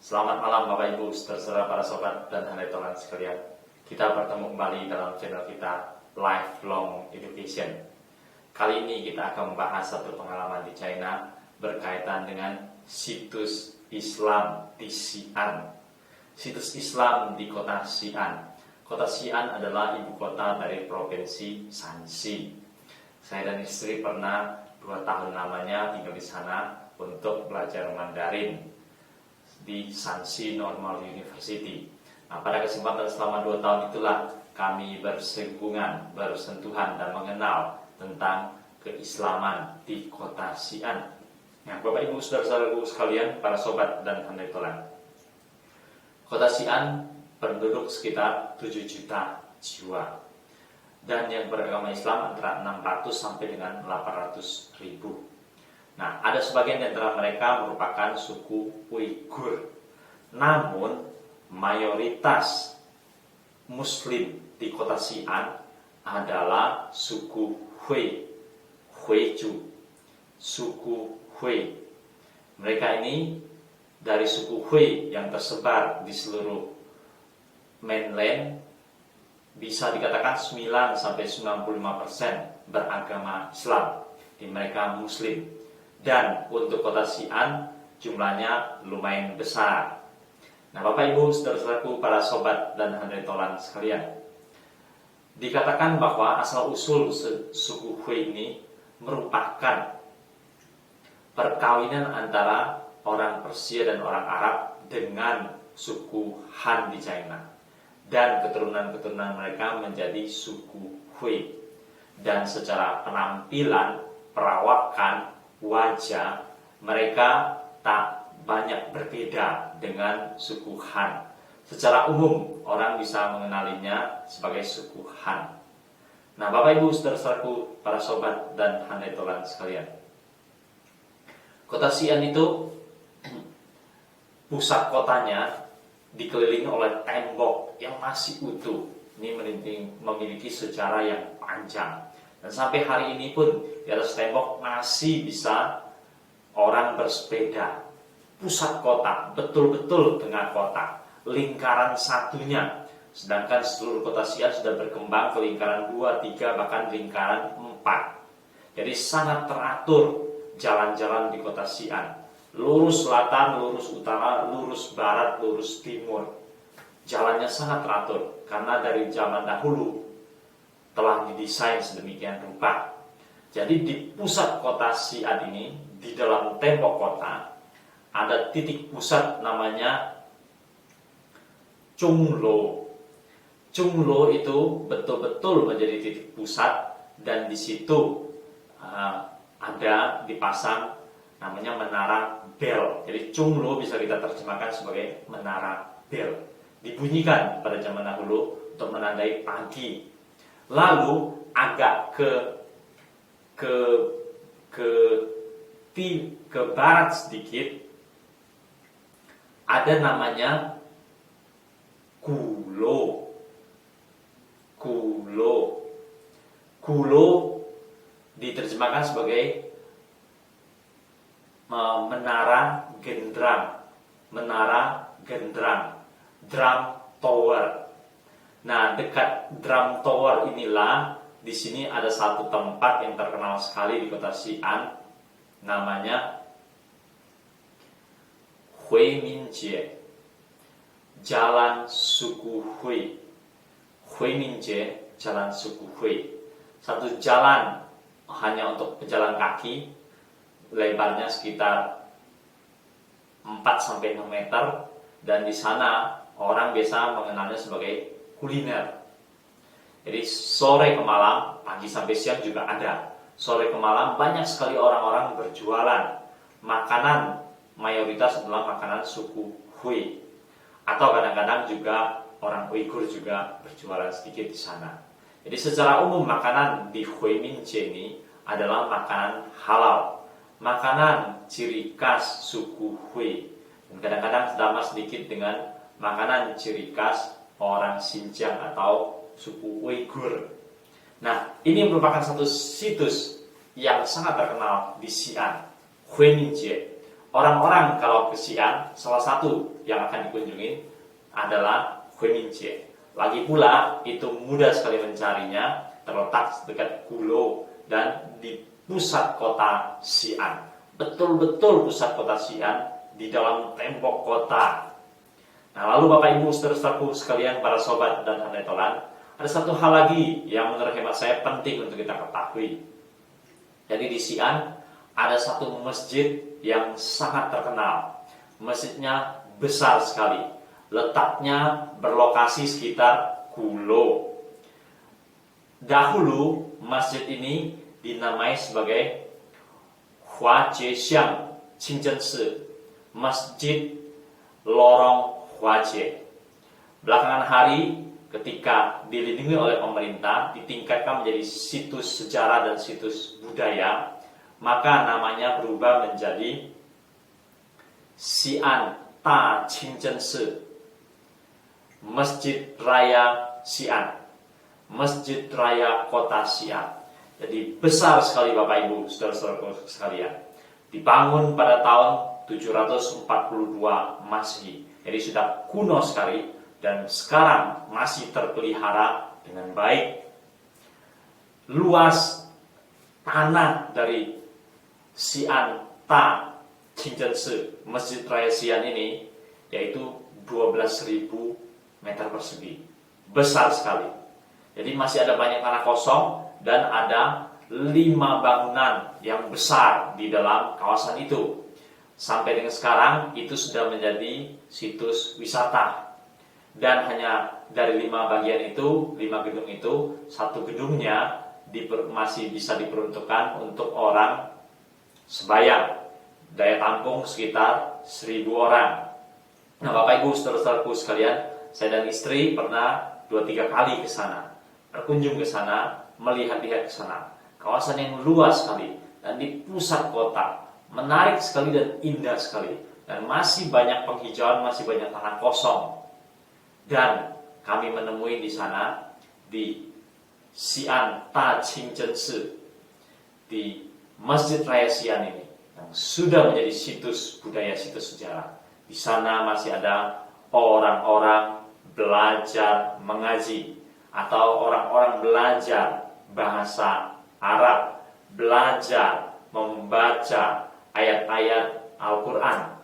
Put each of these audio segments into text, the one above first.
Selamat malam Bapak Ibu, terserah para sobat dan handai tolan sekalian. Kita bertemu kembali dalam channel kita Lifelong Education. Kali ini kita akan membahas satu pengalaman di China berkaitan dengan situs Islam di Xi'an. Situs Islam di kota Xi'an. Kota Xi'an adalah ibu kota dari provinsi Shanxi. Saya dan istri pernah 2 tahun lamanya tinggal di sana untuk belajar Mandarin di Shanxi Normal University. Nah, pada kesempatan selama 2 tahun itulah kami bersinggungan, bersentuhan dan mengenal tentang keislaman di kota Xi'an. Nah, Bapak Ibu saudara-saudaraku sekalian, para sobat dan handai tolan. Kota Xi'an penduduk sekitar 7 juta jiwa. Dan yang beragama Islam antara 600 sampai dengan 800 ribu. Nah, ada sebagian di antara mereka merupakan suku Uighur. Namun, mayoritas Muslim di kota Xi'an adalah suku Hui, Huizu, suku Hui. Mereka ini dari suku Hui yang tersebar di seluruh mainland, bisa dikatakan 9-95% beragama Islam. Di mereka Muslim. Dan untuk kota Xi'an jumlahnya lumayan besar. Nah, Bapak Ibu saudara-saudaraku, para sobat dan handai tolan sekalian, dikatakan bahwa asal usul suku Hui ini merupakan perkawinan antara orang Persia dan orang Arab dengan suku Han di China. Dan keturunan-keturunan mereka menjadi suku Hui. Dan secara penampilan, perawakan, wajah mereka tak banyak berbeda dengan suku Han. Secara umum orang bisa mengenalinya sebagai suku Han. Nah, Bapak Ibu saudara-saudaraku, para sobat dan handai tolan sekalian, kota Xi'an itu pusat kotanya dikelilingi oleh tembok yang masih utuh. Ini memiliki sejarah yang panjang. Dan sampai hari ini pun di atas tembok masih bisa orang bersepeda. Pusat kota, betul-betul tengah kota, lingkaran satunya. Sedangkan seluruh kota Xi'an sudah berkembang ke lingkaran 2, 3, bahkan lingkaran 4. Jadi sangat teratur jalan-jalan di kota Xi'an. Lurus selatan, lurus utara, lurus barat, lurus timur. Jalannya sangat teratur karena dari zaman dahulu telah didesain sedemikian rupa. Jadi di pusat kota Xi'an ini, di dalam tembok kota, ada titik pusat namanya Zhongluo. Zhongluo itu betul-betul menjadi titik pusat, dan di situ ada dipasang namanya menara bel. Jadi Zhongluo bisa kita terjemahkan sebagai menara bel. Dibunyikan pada zaman dahulu untuk menandai pagi. Lalu agak ke barat sedikit ada namanya Gulo. Gulo diterjemahkan sebagai menara genderang, drum tower. Nah, dekat drum tower inilah di sini ada satu tempat yang terkenal sekali di kota Xi'an, namanya Huiminjie, Jalan Suku Hui. Huiminjie, Jalan Suku Hui. Satu jalan hanya untuk pejalan kaki, lebarnya sekitar 4-6 meter, dan di sana orang biasa mengenalnya sebagai kuliner. Jadi sore ke malam, pagi sampai siang juga ada. Sore ke malam banyak sekali orang-orang berjualan. Makanan mayoritas adalah makanan suku Hui. Atau kadang-kadang juga orang Uighur juga berjualan sedikit di sana. Jadi secara umum makanan di Huiminjie ini adalah makanan halal. Makanan ciri khas suku Hui. Dan kadang-kadang sama sedikit dengan makanan ciri khas orang Xinjiang atau suku Uighur. Nah, ini merupakan satu situs yang sangat terkenal di Xi'an, Huiminjie. orang-orang kalau ke Xi'an, salah satu yang akan dikunjungi adalah Huiminjie. Lagi pula itu mudah sekali mencarinya, terletak dekat Gulo dan di pusat kota Xi'an. Betul-betul pusat kota Xi'an, di dalam tembok kota. Nah, lalu Bapak Ibu saudara-saudaraku sekalian, para sobat dan handai tolan, ada satu hal lagi yang menurut hemat saya penting untuk kita ketahui. Jadi di Xi'an ada satu masjid yang sangat terkenal. Masjidnya besar sekali. Letaknya berlokasi sekitar Gulo. Dahulu masjid ini dinamai sebagai Huajiexiang Qingzhenshi, Masjid Lorong Huajie. Belakangan hari ketika dilindungi oleh pemerintah, ditingkatkan menjadi situs sejarah dan situs budaya, maka namanya berubah menjadi Xi'an Ta Qingzhenshi, Masjid Raya Xi'an, Masjid Raya Kota Xi'an. Jadi besar sekali Bapak Ibu saudara-saudaraku sekalian. Dibangun pada tahun 742 Masehi. Jadi sudah kuno sekali dan sekarang masih terpelihara dengan baik. Luas tanah dari Xi'an Ta Qingzhenshi, Masjid Raya Xi'an ini, yaitu 12.000 meter persegi. Besar sekali. Jadi masih ada banyak tanah kosong dan ada 5 bangunan yang besar di dalam kawasan itu. Sampai dengan sekarang itu sudah menjadi situs wisata. Dan hanya dari 5 bagian itu, 5 gedung itu, satu gedungnya masih bisa diperuntukkan untuk orang sembahyang. Daya tampung sekitar 1.000 orang. Nah, Bapak Ibu saudara-saudaraku sekalian, saya dan istri pernah 2-3 kali ke sana, berkunjung ke sana, melihat-lihat ke sana. Kawasan yang luas sekali dan di pusat kota, menarik sekali dan indah sekali. Dan masih banyak penghijauan, masih banyak tanah kosong. Dan kami menemui di sana, di Xi'an Ta Qingzhenshi, di Masjid Raya Xi'an ini, yang sudah menjadi situs budaya, situs sejarah. Di sana masih ada orang-orang belajar mengaji, atau orang-orang belajar bahasa Arab, belajar membaca ayat-ayat Al-Quran.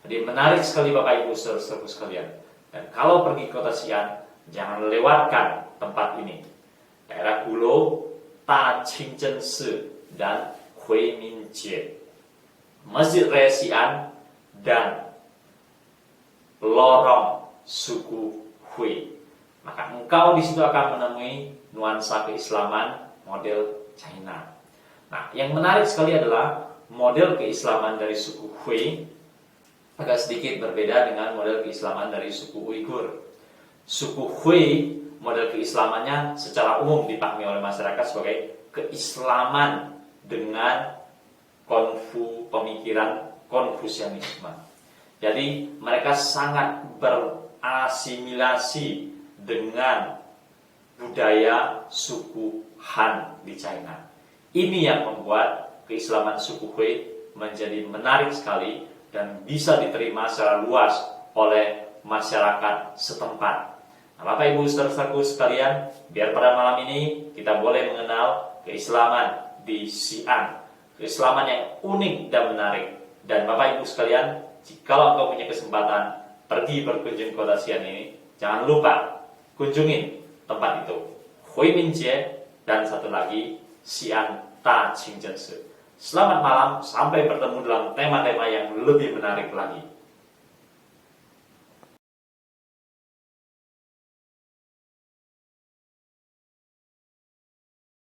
Jadi menarik sekali Bapak Ibu saudara-saudaraku sekalian. Dan kalau pergi ke kota Xi'an, jangan lewatkan tempat ini. Daerah Gulo, Ta Qingzhenshi, dan Huiminjie, Masjid Raya Xi'an, dan lorong suku Hui. Maka engkau di situ akan menemui nuansa keislaman model China. Nah, yang menarik sekali adalah model keislaman dari suku Hui agak sedikit berbeda dengan model keislaman dari suku Uighur. Suku Hui, model keislamannya secara umum dipahami oleh masyarakat sebagai keislaman dengan pemikiran Konfusianisme. Jadi mereka sangat berasimilasi dengan budaya suku Han di China. Ini yang membuat keislaman suku Hui menjadi menarik sekali dan bisa diterima secara luas oleh masyarakat setempat. Nah, Bapak Ibu saudara-saudaraku sekalian, biar pada malam ini kita boleh mengenal keislaman di Xi'an, keislaman yang unik dan menarik. Dan Bapak Ibu sekalian, jikalau engkau punya kesempatan pergi berkunjung ke kota Xi'an ini, jangan lupa kunjungin tempat itu, Huiminjie, dan satu lagi Xi'an Ta Qingzhenshi. Selamat malam, sampai bertemu dalam tema-tema yang lebih menarik lagi.